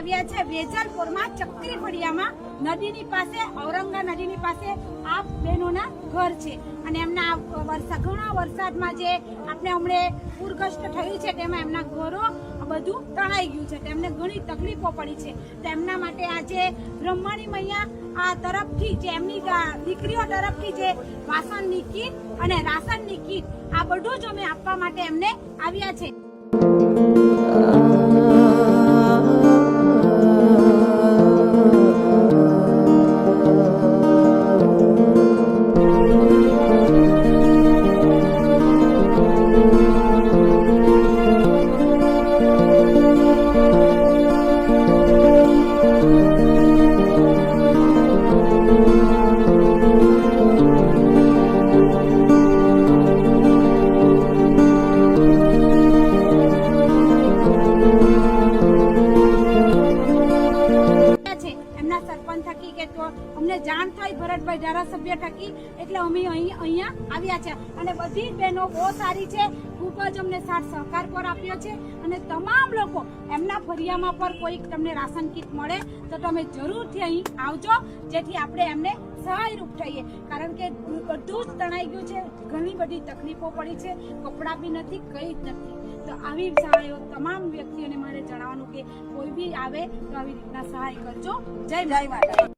આવ્યા છે વેજલપુરમાં ચક્રી ફળિયામાં નદીની પાસે, ઔરંગા નદીની પાસે આ બહેનોના ઘર છે અને એમના ઘણા વરસાદમાં જે આપણે હમણાં પૂરગ્રસ્ત થયું છે તેમાં એમના ઘરો બધું તણાઈ ગયું છે, તેમને ઘણી તકલીફો પડી છે. તેમના માટે આજે બ્રહ્મણી મૈયા આ તરફથી જે એમની દીકરીઓ તરફથી જે વાસણની કીટ અને રાશનની કીટ આ બધું જ અમે આપવા માટે એમને આવ્યા છે. સરપંચ થકી કે તો અમને જાણ થઈ ભરતભાઈ ધારાસભ્ય થકી એટલે અમે અહીંયા આવ્યા છે અને બધી જ બહેનો બહુ સારી છે, ખૂબ જ અમને સાથ સહકાર પર આપ્યો છે અને તમામ લોકો એમના ફરિયામાં પર કોઈ તમને રાશન કીટ મળે તો તમે જરૂરથી અહીં આવજો, જેથી આપણે એમને સહાયરૂપ થઈએ. કારણ કે બધું જ તણાઈ ગયું છે, ઘણી બધી તકલીફો પડી છે, કપડાં બી નથી, કંઈ જ નથી. તો આવી સહાયો તમામ વ્યક્તિઓને મારે જણાવવાનું કે કોઈ બી આવે તો આવી રીતના સહાય કરજો. જય માતા.